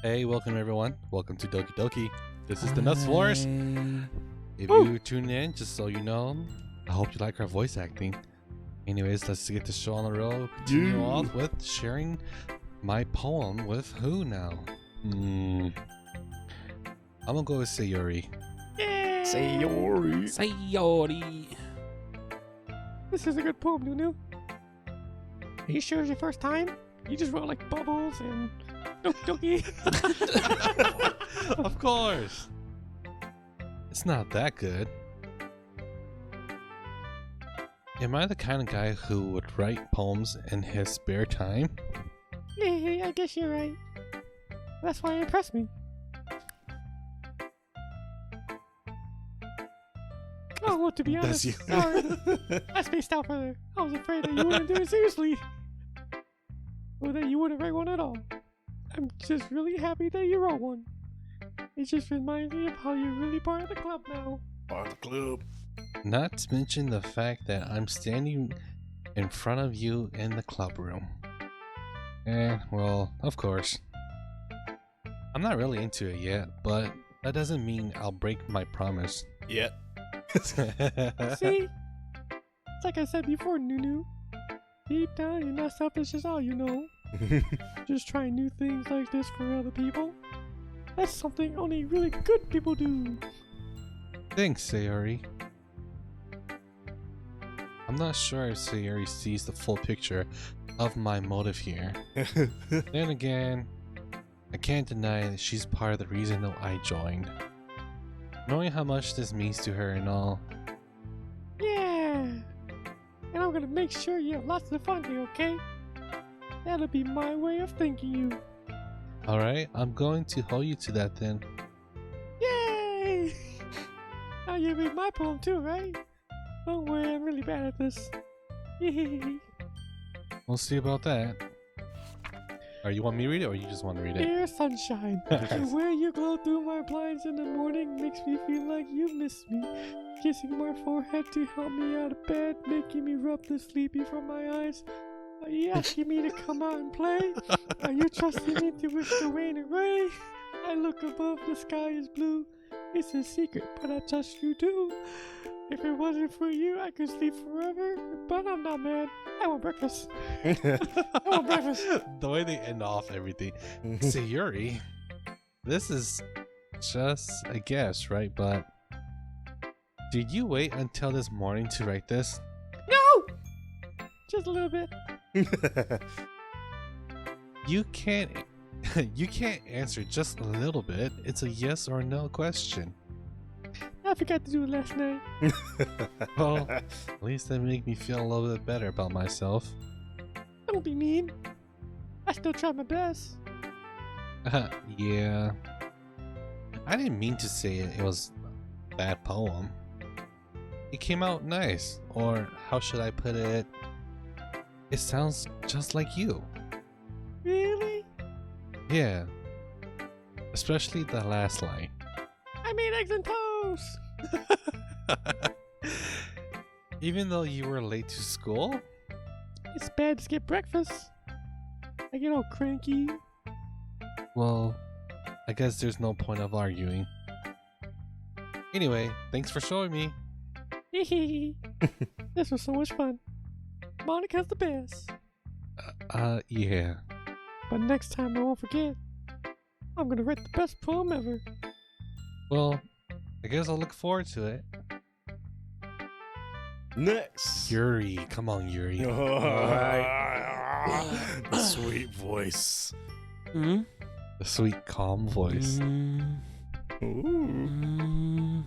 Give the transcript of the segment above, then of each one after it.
Hey, welcome everyone. Welcome to Doki Doki. This is the NNUTS FORCE. If Woo! you tune in, just so you know, I hope you like our voice acting. Anyways, let's get the show on the road. Continue off with sharing my poem with who now? I'm gonna go with Sayori. Sayori. Sayori. This is a good poem, Nunu. Are you sure it's your first time? You just wrote like bubbles and doki. Of course. It's not that good. Am I the kind of guy who would write poems in his spare time? Yeah, I guess you're right. That's why it impressed me. Oh, well, to be honest, you. sorry. I spaced out further. I was afraid that you wouldn't do it seriously. Or that you wouldn't write one at all. I'm just really happy that you wrote one. It just reminds me of how you're really part of the club now. Part of the club. Not to mention the fact that I'm standing in front of you in the club room. Well, of course. I'm not really into it yet, but that doesn't mean I'll break my promise. Yep. See? It's like I said before, Nunu. Deep down, you're not selfish at all, you know. Just trying new things like this for other people. That's something only really good people do. Thanks, Sayori. I'm not sure if Sayori sees the full picture of my motive here. Then again, I can't deny that she's part of the reason that I joined. Knowing how much this means to her and all. Yeah. And I'm gonna make sure you have lots of fun here, okay? That'll be my way of thanking you. Alright, I'm going to hold you to that then. Yay! Now you read my poem too, right? Don't worry, I'm really bad at this. We'll see about that. Or you want me to read it or you just want to read it? Dear sunshine, the way you glow through my blinds in the morning makes me feel like you miss me. Kissing my forehead to help me out of bed, making me rub the sleepy from my eyes. Are you asking me to come out and play? Are you trusting me to wish the rain away? I look above, the sky is blue. It's a secret, but I trust you too. If it wasn't for you, I could sleep forever. But I'm not mad. I want breakfast. I want breakfast. The way they end off everything. Sayori, this is just a guess, right? But did you wait until this morning to write this? No! Just a little bit. You can't answer just a little bit. It's a yes or no question. I forgot to do it last night. Well, at least that make me feel a little bit better about myself. Don't be mean. I still tried my best. Yeah. I didn't mean to say it was a bad poem. It came out nice, or how should I put it? It sounds just like you. Really? Yeah. Especially the last line. I made eggs and toast. Even though you were late to school? It's bad to skip breakfast. I get all cranky. Well, I guess there's no point of arguing. Anyway, thanks for showing me. This was so much fun. Monica's the best. Yeah. But next time I won't forget. I'm gonna write the best poem ever. Well, I guess I'll look forward to it. Next. Yuri, come on, Yuri. The sweet voice. The sweet, calm voice. Ooh.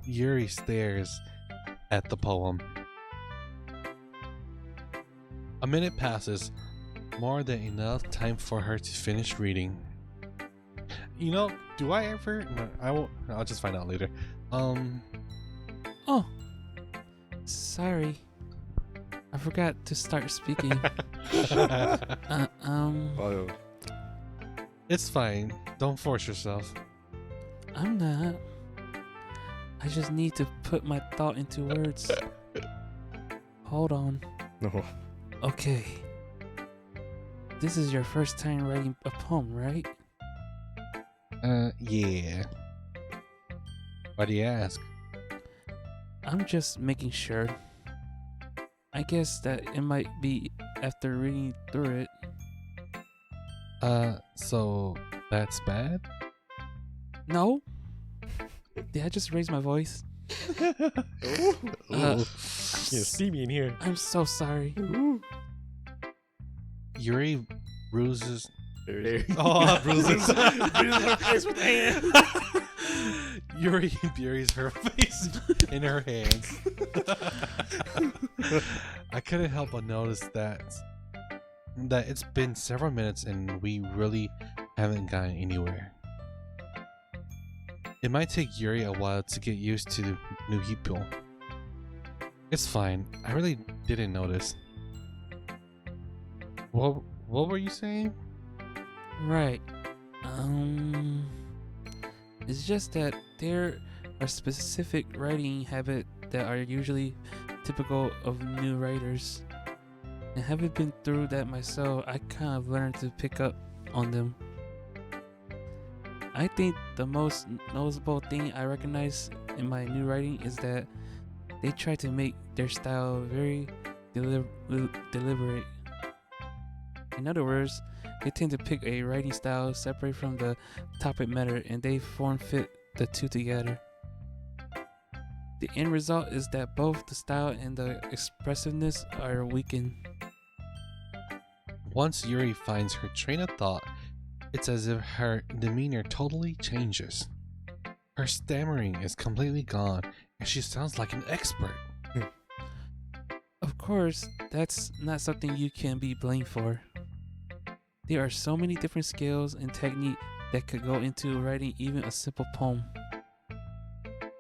Yuri stares at the poem. A minute passes, more than enough time for her to finish reading. You know, do I ever? No, I won't. I'll just find out later. Oh. Sorry. I forgot to start speaking. It's fine. Don't force yourself. I'm not. I just need to put my thought into words. Hold on. No. Okay. this is your first time writing a poem, right? Yeah. Why do you ask? I'm just making sure. I guess that it might be after reading through it. So that's bad? No? Did I just raise my voice? You see me in here. I'm so sorry. Yuri bruises. There. Oh, bruises. Bruises her face with the hand. Yuri buries her face in her hands. I couldn't help but notice that it's been several minutes and we really haven't gotten anywhere. It might take Yuri a while to get used to the new people. It's fine. I really didn't notice. What were you saying? Right. It's just that there are specific writing habits that are usually typical of new writers. And having been through that myself, I kind of learned to pick up on them. I think the most noticeable thing I recognize in my new writing is that they try to make their style very deliberate. In other words, they tend to pick a writing style separate from the topic matter and they form fit the two together. The end result is that both the style and the expressiveness are weakened. Once Yuri finds her train of thought, it's as if her demeanor totally changes. Her stammering is completely gone and she sounds like an expert. Of course, that's not something you can be blamed for. There are so many different skills and technique that could go into writing even a simple poem.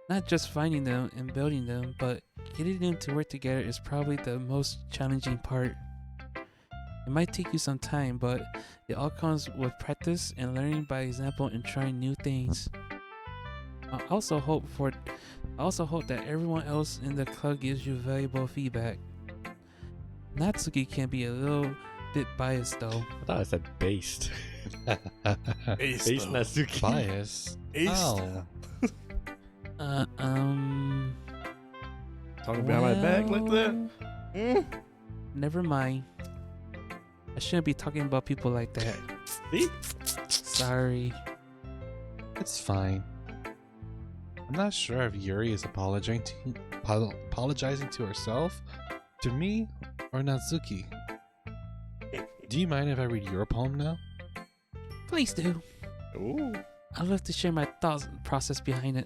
Not just finding them and building them, but getting them to work together is probably the most challenging part. It might take you some time, but it all comes with practice and learning by example and trying new things. I also hope that everyone else in the club gives you valuable feedback. Natsuki can be a little bit biased though. I thought I said based. Ace, Based though. Natsuki. Bias? Ace. Oh. Talking behind my back like that. well, Never mind. I shouldn't be talking about people like that. See? Sorry. It's fine. I'm not sure if Yuri is apologizing to herself, to me, or Natsuki. Do you mind if I read your poem now? Please do. Ooh. I'd love to share my thoughts process behind it.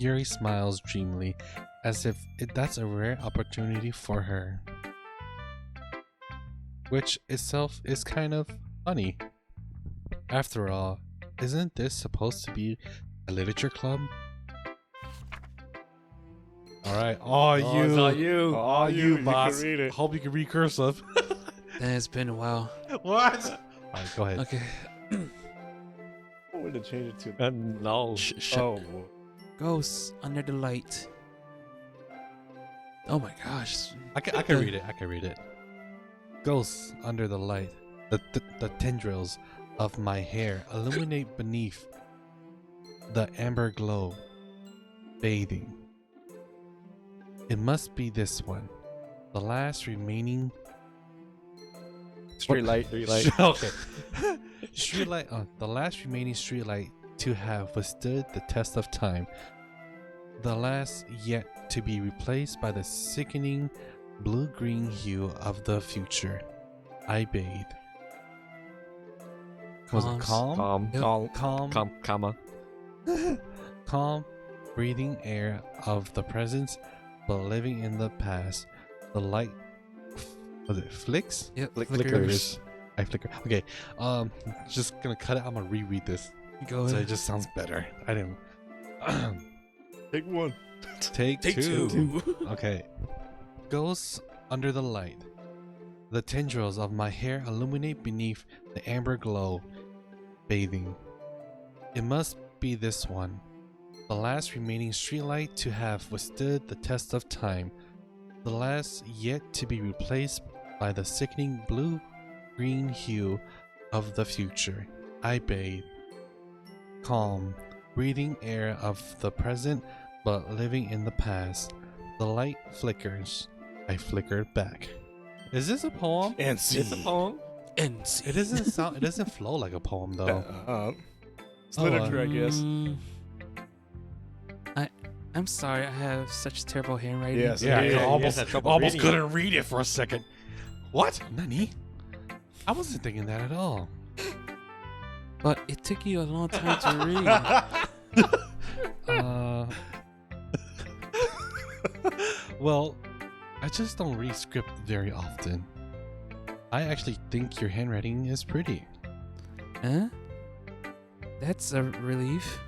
Yuri smiles dreamily, as if that's a rare opportunity for her. Which itself is kind of funny. After all, isn't this supposed to be a literature club? Alright, It's not you. you, boss. can read it. Hope you can read cursive. It's been a while. What? Alright, go ahead. Okay. I would have changed it to. No. Shut. Oh. Ghosts under the light. Oh my gosh. I can read it. I can read it. Ghosts under the light. The tendrils of my hair illuminate beneath the amber glow, bathing. It must be this one, the last remaining Street light. okay. Streetlight. The last remaining streetlight to have withstood the test of time. The last yet to be replaced by the sickening blue-green hue of the future. I bathe. Was it calm? Comma. Calm, breathing air of the present, but living in the past. The light, was it flicks? Yep. Flickers. I flicker. Okay, just gonna cut it. I'm gonna reread this, Go so ahead. it just sounds better. I didn't. Take one. Take two. Okay. Ghosts under the light. The tendrils of my hair illuminate beneath the amber glow, bathing. It must be this one, the last remaining streetlight to have withstood the test of time, the last yet to be replaced by the sickening blue green hue of the future. I bathe. Calm, breathing air of the present, but living in the past. The light flickers. I flickered back. Is this a poem? And see. It's a poem. And see. It doesn't sound. It doesn't flow like a poem though. It's literature, I guess. I'm sorry, I have such terrible handwriting. Yes. Yeah, Yeah, I you almost, had trouble almost reading it. couldn't read it for a second. What? Nani? I wasn't thinking that at all. But it took you a long time to read. Well, I just don't read script very often. I actually think your handwriting is pretty. Huh? That's a relief.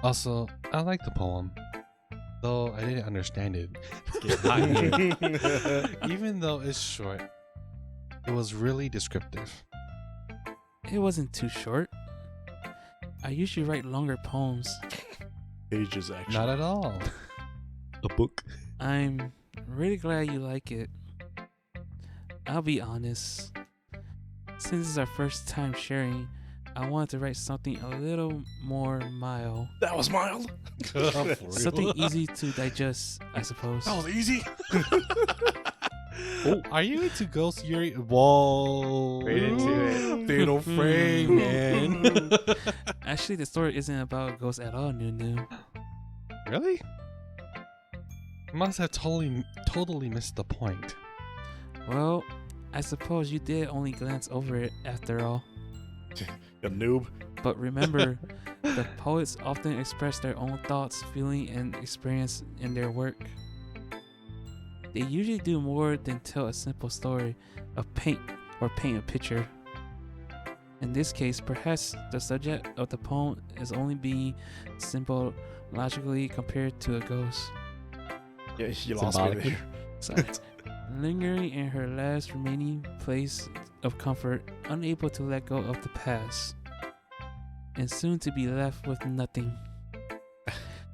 Also, I like the poem, though I didn't understand it. Even though it's short, it was really descriptive. It wasn't too short. I usually write longer poems. Pages, actually. Not at all. A book. I'm really glad you like it. I'll be honest. Since it's our first time sharing, I wanted to write something a little more mild. That was mild. Something easy to digest, I suppose. That was easy. Oh, are you into Ghost Yuri? Whoa. Right into it. Fatal frame, man. Actually, the story isn't about ghosts at all, Nunu. Really? I must have totally missed the point. Well, I suppose you did only glance over it after all. You noob. But remember, the poets often express their own thoughts, feeling, and experience in their work. They usually do more than tell a simple story, paint a picture. In this case, perhaps the subject of the poem is only being symbologically compared to a ghost. Yeah, you lost me there. Sorry. Lingering in her last remaining place of comfort, unable to let go of the past, and soon to be left with nothing.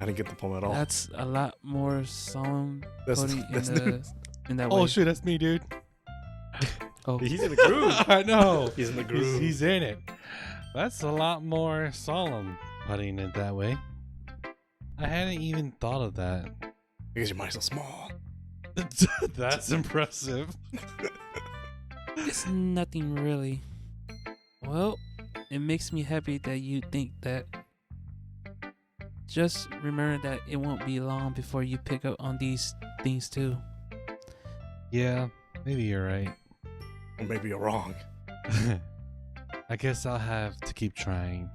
I didn't get the poem at all. That's a lot more solemn That's putting that's in that Oh way. shit, that's me, dude. Oh, He's in the groove. I know. He's in the groove. He's in it. That's a lot more solemn putting it that way. I hadn't even thought of that. Because your mind's so small. That's impressive. it's nothing really. Well, it makes me happy that you think that. Just remember that it won't be long before you pick up on these things too. Yeah, maybe you're right. Or maybe you're wrong. I guess I'll have to keep trying.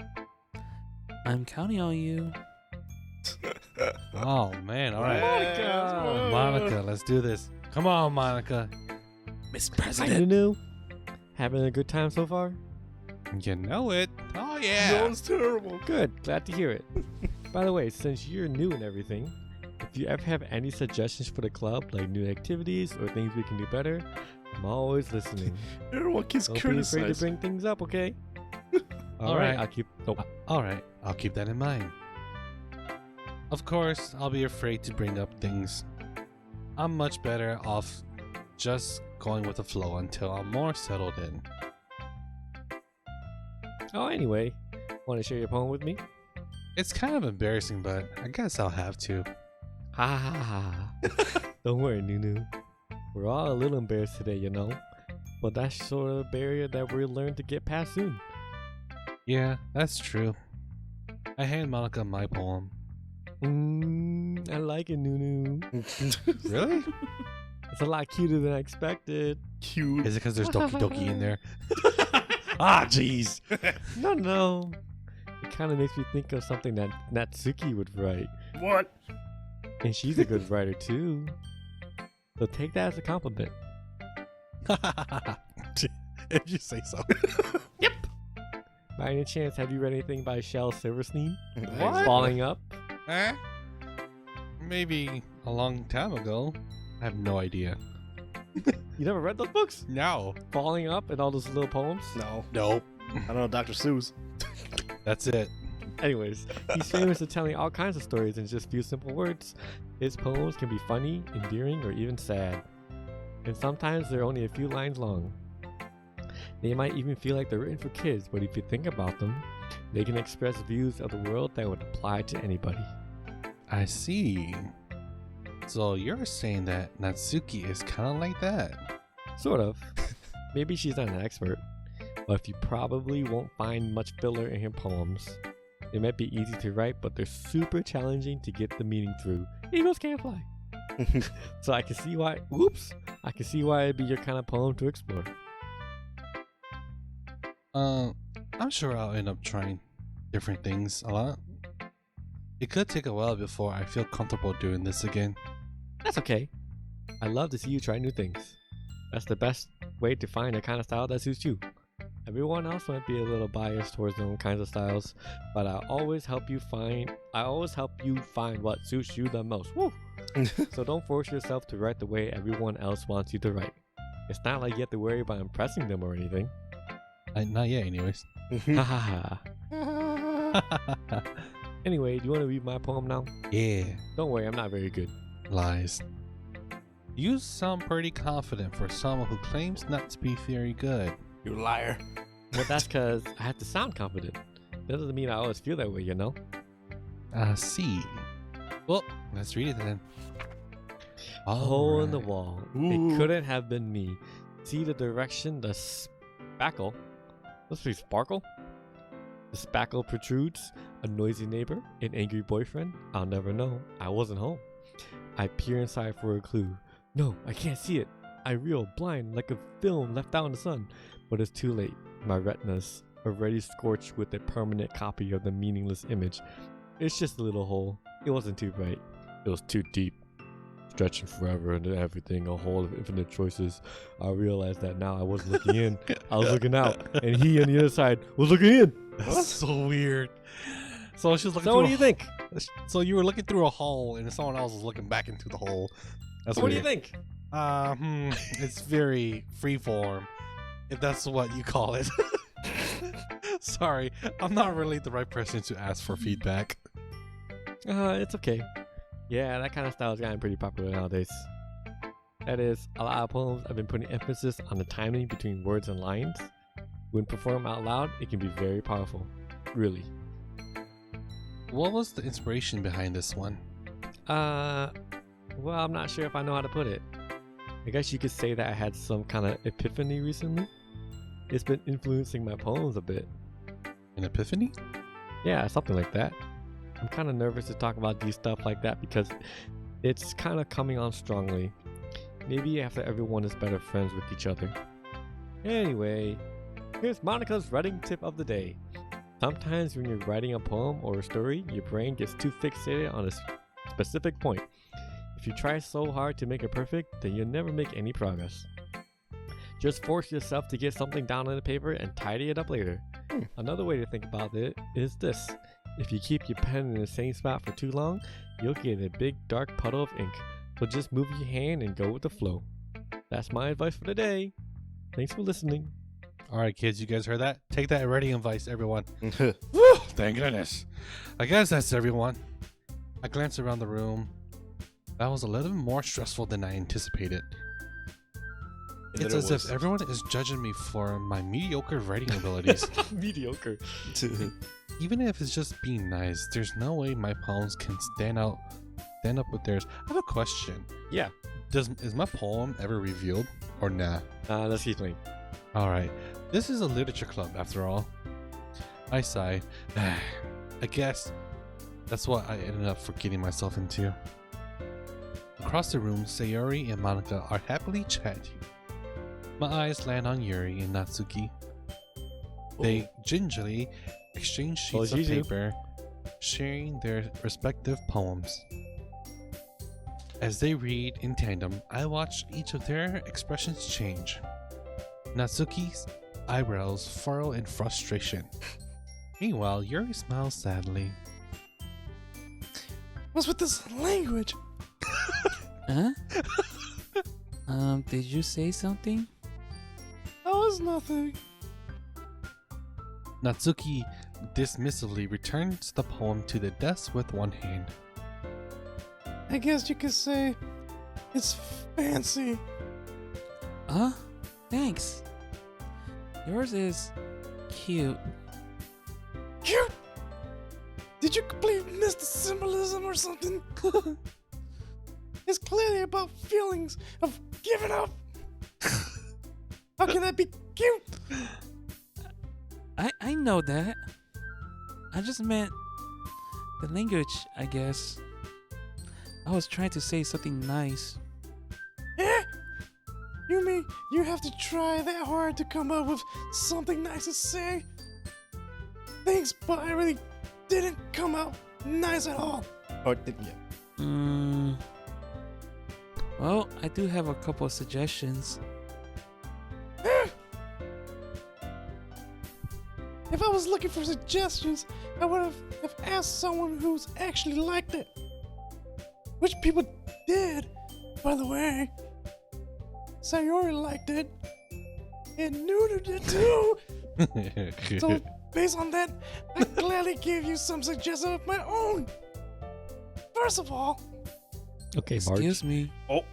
I'm counting on you. Oh man, alright. Monica. Monica, let's do this. Come on, Monica. Miss Hi, President. Nunu. Having a good time so far? You know it. Oh That yeah. was terrible. Good. Glad to hear it. By the way, since you're new and everything, if you ever have any suggestions for the club, like new activities or things we can do better, I'm always listening. Everyone keeps Don't be afraid to criticizing. bring things up, okay? All right. I'll keep. Oh, Alright, I'll keep that in mind. Of course, I'll be afraid to bring up things. I'm much better off just going with the flow until I'm more settled in. oh, anyway, want to share your poem with me? It's kind of embarrassing, but I guess I'll have to. Ha ha ha ha. Don't worry, Nunu. We're all a little embarrassed today, you know. But that's sort of a barrier that we'll learn to get past soon. Yeah, that's true. I hand Monica my poem. I like it, Nunu. Really? It's a lot cuter than I expected. Cute. Is it because there's Doki Doki in there? Ah, jeez. No. It kind of makes me think of something that Natsuki would write. What? And she's a good writer, too. So take that as a compliment. If you say so. By any chance, have you read anything by Shel Silverstein? What? Falling Up? Eh? Maybe a long time ago. I have no idea. You never read those books? No. Falling Up and all those little poems? No. Nope. I don't know Dr. Seuss. That's it. Anyways, he's famous for telling all kinds of stories in just few simple words. His poems can be funny, endearing, or even sad. And sometimes they're only a few lines long. They might even feel like they're written for kids, but if you think about them, they can express views of the world that would apply to anybody. I see. So you're saying that Natsuki is kind of like that? Sort of. Maybe she's not an expert, but you probably won't find much filler in her poems. They might be easy to write, but they're super challenging to get the meaning through. Eagles can't fly. So I can see why, I can see why it'd be your kind of poem to explore. I'm sure I'll end up trying different things a lot. It could take a while before I feel comfortable doing this again. That's okay. I love to see you try new things. That's the best way to find a kind of style that suits you. Everyone else might be a little biased towards their own kinds of styles, but I always help you find what suits you the most. Woo! So don't force yourself to write the way everyone else wants you to write. It's not like you have to worry about impressing them or anything. Not yet, anyways. Ha ha ha. Anyway, do you want to read my poem now? Yeah. Don't worry, I'm not very good. Lies. You sound pretty confident for someone who claims not to be very good. You liar. Well, that's because I have to sound confident. That doesn't mean I always feel that way, you know? I see. Well, let's read it then. Hole in the Alright. wall. Ooh. It couldn't have been me. See the direction the spackle. Let's be sparkle. The spackle protrudes. A noisy neighbor. An angry boyfriend. I'll never know. I wasn't home. I peer inside for a clue. No, I can't see it. I reel blind like a film left out in the sun. But it's too late. My retina's already scorched with a permanent copy of the meaningless image. It's just a little hole. It wasn't too bright. It was too deep. Stretching forever into everything, a hole of infinite choices. I realized that now I wasn't looking in. I was looking out. And he on the other side was looking in. That's so weird. So she was looking So through what do you think? So you were looking through a hole and someone else was looking back into the hole. That's What do weird. you think? It's very freeform, if that's what you call it. Sorry, I'm not really the right person to ask for feedback. It's okay. Yeah, that kind of style is getting pretty popular nowadays. That is, a lot of poems have been putting emphasis on the timing between words and lines. When performed out loud, it can be very powerful. Really. What was the inspiration behind this one? Well, I'm not sure if I know how to put it. I guess you could say that I had some kind of epiphany recently. It's been influencing my poems a bit. An epiphany? Yeah, something like that. I'm kind of nervous to talk about these stuff like that because it's kind of coming on strongly. Maybe after everyone is better friends with each other. Anyway, here's Monica's writing tip of the day. Sometimes when you're writing a poem or a story, your brain gets too fixated on a specific point. If you try so hard to make it perfect, then you'll never make any progress. Just force yourself to get something down on the paper and tidy it up later. Another way to think about it is this. If you keep your pen in the same spot for too long, you'll get a big dark puddle of ink. So just move your hand and go with the flow. That's my advice for the day. Thanks for listening. All right, kids, you guys heard that? Take that writing advice, everyone. It Woo! Thank goodness. I guess that's everyone. I glanced around the room. That was a little more stressful than I anticipated. It's as if everyone is judging me for my mediocre writing abilities. Mediocre. Even if it's just being nice, there's no way my poems can stand up with theirs. I have a question. Yeah. Is my poem ever revealed or nah? Let's keep playing. All right. This is a literature club after all. I sigh. I guess that's what I ended up getting myself into. Across the room, Sayori and Monica are happily chatting. My eyes land on Yuri and Natsuki. They gingerly exchange sheets of paper, sharing their respective poems. As they read in tandem, I watch each of their expressions change. Natsuki's eyebrows furrow in frustration. Meanwhile, Yuri smiles sadly. What's with this language? Huh? Did you say something? That was nothing. Natsuki dismissively returns the poem to the desk with one hand. I guess you could say it's fancy. Huh? Thanks. Yours is cute. Cute? Did you completely miss the symbolism or something? It's clearly about feelings of giving up. How can that be cute? I know that. I just meant the language, I guess. I was trying to say something nice. Yeah? You mean you have to try that hard to come up with something nice to say? Thanks, but I really didn't come out nice at all. Or did you? Well, I do have a couple of suggestions. If I was looking for suggestions, I would have asked someone who's actually liked it. Which people did, by the way. Sayori liked it. And Nunu did too. So, based on that, I gladly gave you some suggestions of my own. First of all, Okay, Marge. Excuse me. Oh.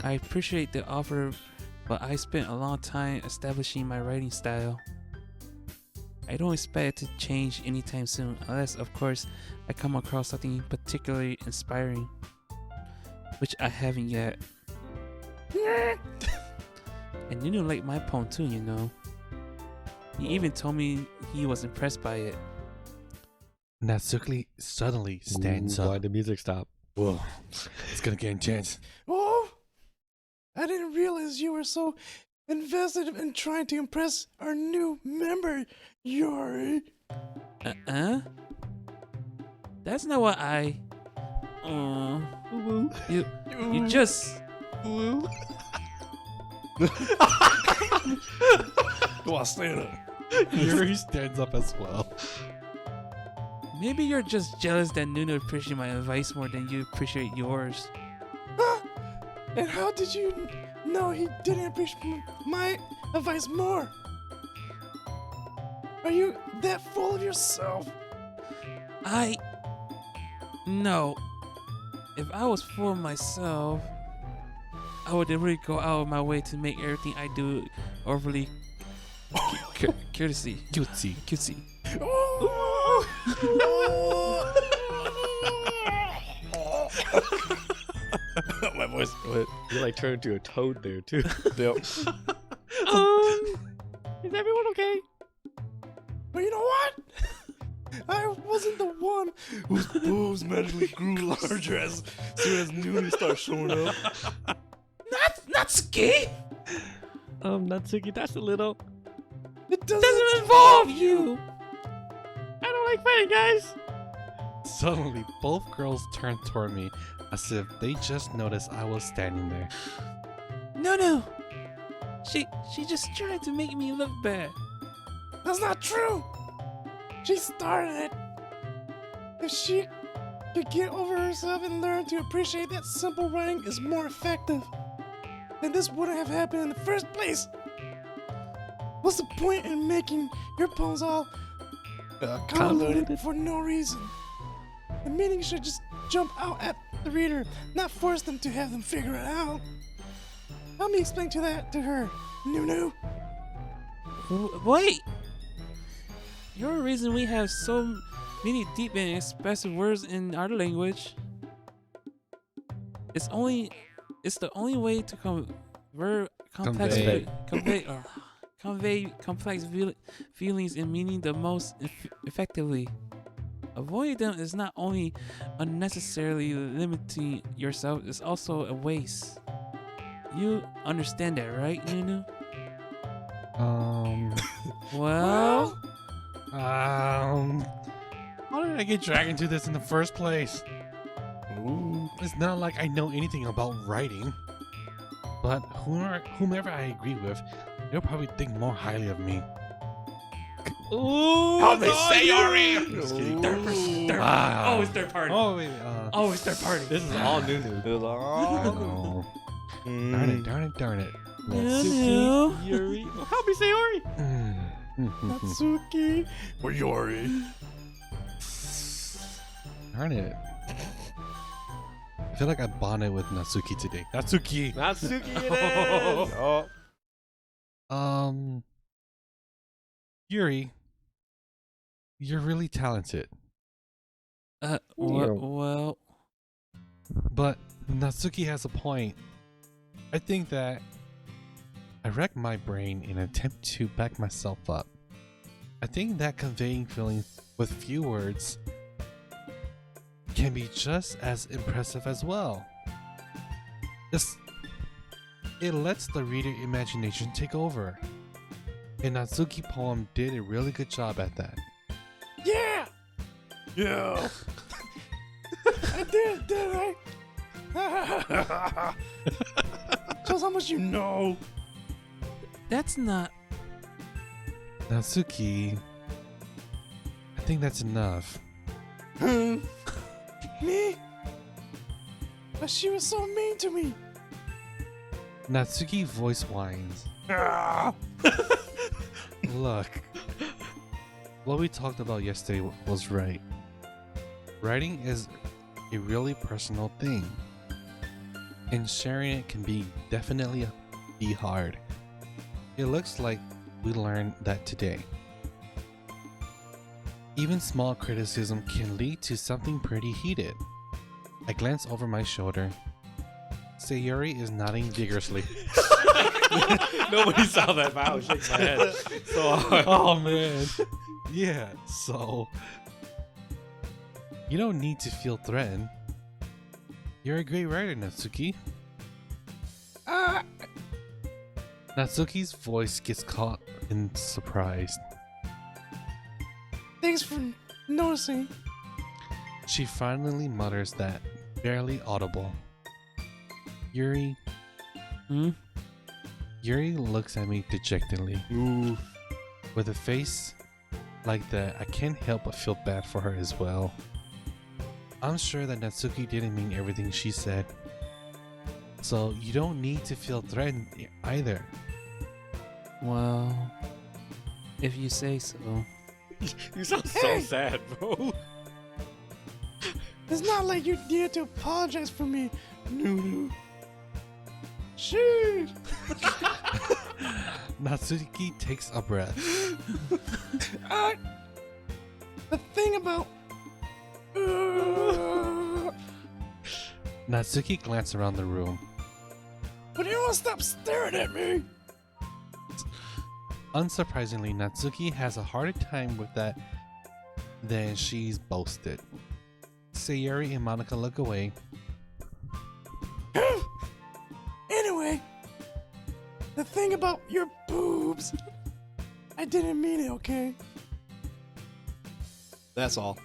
I appreciate the offer, but I spent a long time establishing my writing style. I don't expect it to change anytime soon, unless, of course, I come across something particularly inspiring, which I haven't yet. And Nunu liked my poem too, you know. He even told me he was impressed by it. Natsuki suddenly stands up. Why the music stop? Whoa, it's gonna get intense. oh, I didn't realize you were so invested in trying to impress our new member, Yori. That's not what I. You just. Go on, stand up. Yuri stands up as well. Maybe you're just jealous that Nunu appreciates my advice more than you appreciate yours. And how did you know he didn't appreciate my advice more? Are you that full of yourself? No. If I was for myself, I would really go out of my way to make everything I do overly courtesy. Cutesy. My voice. You like turned into a toad there too. Yep. Is everyone okay? But you know what? I wasn't the one whose boobs magically grew larger as soon as Nunu started showing up. Natsuki! Natsuki, that's a little. It doesn't involve you! I don't like fighting, guys. Suddenly, both girls turned toward me as if they just noticed I was standing there. No. She just tried to make me look bad. That's not true. She started it. If she could get over herself and learn to appreciate that simple writing is more effective, then this wouldn't have happened in the first place. What's the point in making your poems all convoluted for no reason? The meaning should just jump out at the reader, not force them to have them figure it out. Help me explain that to her, Nunu. Wait! You're the reason we have so many deep and expressive words in our language. It's the only way to convey complex feelings and meaning the most effectively. Avoiding them is not only unnecessarily limiting yourself, it's also a waste. You understand that, right, Nunu? Well, How did I get dragged into this in the first place? It's not like I know anything about writing. But whomever I agree with, they'll probably think more highly of me. ooh, How they say Yuri! Third person. Always third party. Oh wait, Always third party. This is all Nunu. oh. Darn it. Nunu. Yuri. Help me say Yuri. Natsuki. Or Yori. Darn it. I feel like I bonded with Natsuki today. Natsuki! Natsuki it is. Oh. Yuri, you're really talented. Well, But Natsuki has a point. I think that I wrecked my brain in an attempt to back myself up. I think that conveying feelings with few words can be just as impressive as well. It lets the reader imagination take over. And Natsuki poem did a really good job at that. Yeah! Yeah! I did, didn't I? Shows how much you know. that's not. Natsuki, I think that's enough. Me? But she was so mean to me. Natsuki voice whines. Look, what we talked about yesterday was right. Writing is a really personal thing, and sharing it can be definitely be hard. It looks like we learned that today. Even small criticism can lead to something pretty heated. I glance over my shoulder. Sayuri is nodding vigorously. Nobody saw that, but I was shaking my head so hard. Oh man. Yeah, so you don't need to feel threatened. You're a great writer, Natsuki. Natsuki's voice gets caught in surprise. Thanks for noticing. She finally mutters that, barely audible. Yuri. Yuri looks at me dejectedly. Ooh. With a face like that, I can't help but feel bad for her as well. I'm sure that Natsuki didn't mean everything she said. So you don't need to feel threatened either. Well, if you say so. You sound so sad, bro. It's not like you need to apologize for me, Nunu. Shoot! Natsuki takes a breath. The thing about... Natsuki glances around the room. But you won't stop staring at me! Unsurprisingly, Natsuki has a harder time with that than she's boasted. Sayuri and Monica look away. Anyway, the thing about your boobs, I didn't mean it, okay? That's all.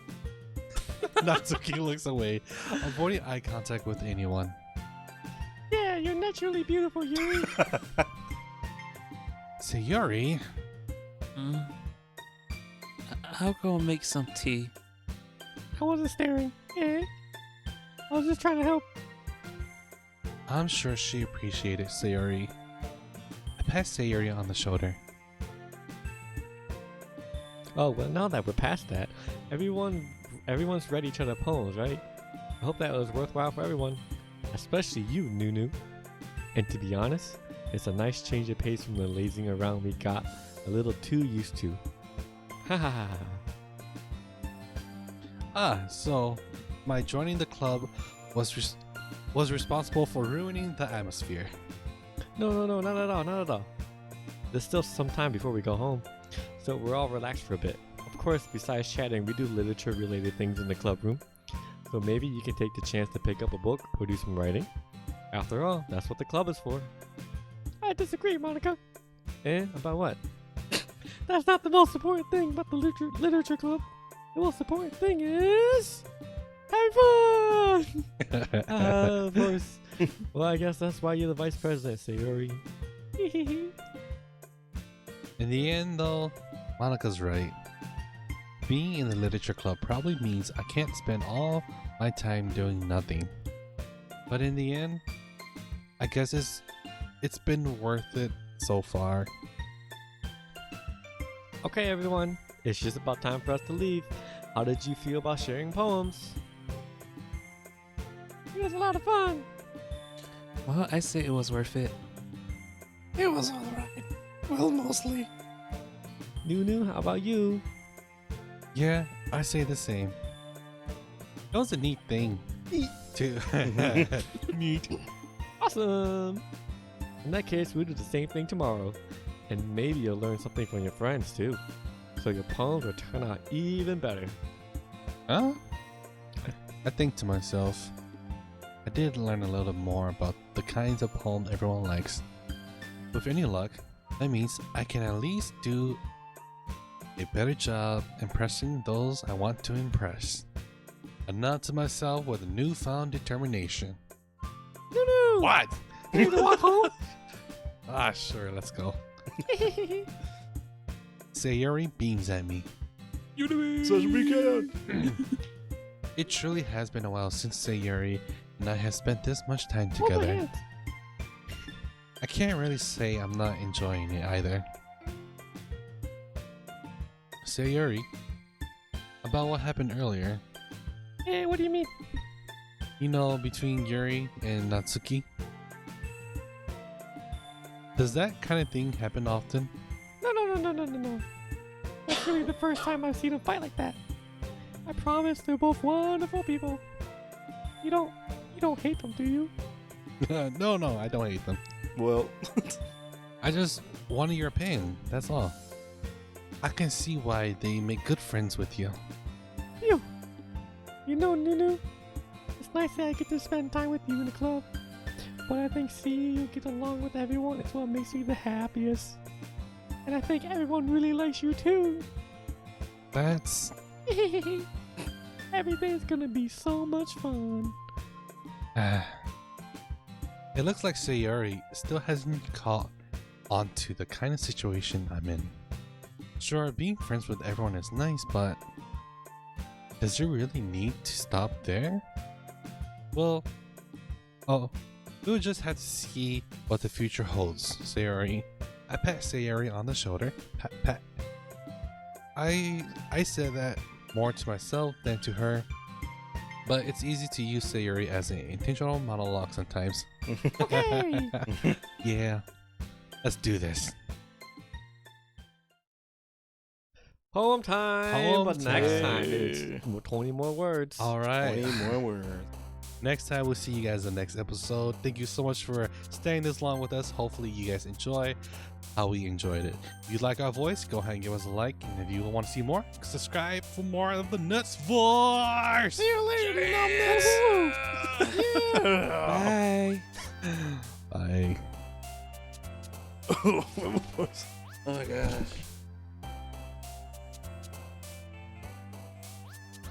Natsuki looks away, avoiding eye contact with anyone. Yeah, you're naturally beautiful, Yuri. Sayuri, I'll go make some tea. I wasn't staring. I was just trying to help. I'm sure she appreciated Sayuri. I pat Sayuri on the shoulder. Oh, well, now that we're past that, everyone's read each other poems, right? I hope that was worthwhile for everyone, especially you, Nunu. And to be honest, it's a nice change of pace from the lazing around we got a little too used to. Ha ha ha ha. So my joining the club was responsible for ruining the atmosphere. No, not at all. There's still some time before we go home, so we're all relaxed for a bit. Of course, besides chatting, we do literature-related things in the club room, so maybe you can take the chance to pick up a book or do some writing. After all, that's what the club is for. I disagree, Monica. About what? That's not the most important thing about the literature club. The most important thing is having fun. Of course. Well, I guess that's why you're the vice president, Sayuri. In the end, though, Monica's right. Being in the literature club probably means I can't spend all my time doing nothing. But in the end, I guess it's been worth it so far. Okay, everyone. It's just about time for us to leave. How did you feel about sharing poems? It was a lot of fun. Well, I say it was worth it. It was alright. Well, mostly. Nunu, how about you? Yeah, I say the same. That was a neat thing. Too. Neat. Awesome. In that case, we'll do the same thing tomorrow. And maybe you'll learn something from your friends too. So your poems will turn out even better. Huh? I think to myself, I did learn a little more about the kinds of poems everyone likes. With any luck, that means I can at least do a better job impressing those I want to impress. A nod to myself with a newfound determination. Nunu! What? You need to walk home? Ah, sure, let's go. Sayuri beams at me. Such a weekend. It truly has been a while since Sayuri and I have spent this much time together. I can't really say I'm not enjoying it either. Sayuri, about what happened earlier. Hey, what do you mean? You know, between Yuri and Natsuki? Does that kind of thing happen often? No. That's really the first time I've seen them fight like that. I promise they're both wonderful people. You don't hate them, do you? No, I don't hate them. Well, I just wanted your opinion, that's all. I can see why they make good friends with you. Phew. You know, Nunu, it's nice that I get to spend time with you in the club. But I think seeing you get along with everyone is what makes me the happiest. And I think everyone really likes you too. That's... Everything's gonna be so much fun. It looks like Sayuri still hasn't caught onto the kind of situation I'm in. Sure, being friends with everyone is nice, but does it really need to stop there? Well, we'll just have to see what the future holds, Sayuri. I pat Sayuri on the shoulder. Pat, pat. I said that more to myself than to her, but it's easy to use Sayuri as an intentional monologue sometimes. Okay. Yeah, let's do this. Poem time, Poem but next time time. it's 20 more words. All right. 20 more words. Next time we'll see you guys in the next episode. Thank you so much for staying this long with us. Hopefully you guys enjoy how we enjoyed it. If you like our voice, go ahead and give us a like. And if you want to see more, subscribe for more of the NNUTS FORCE. See you later, numbnuts. Bye. Bye. Oh my gosh.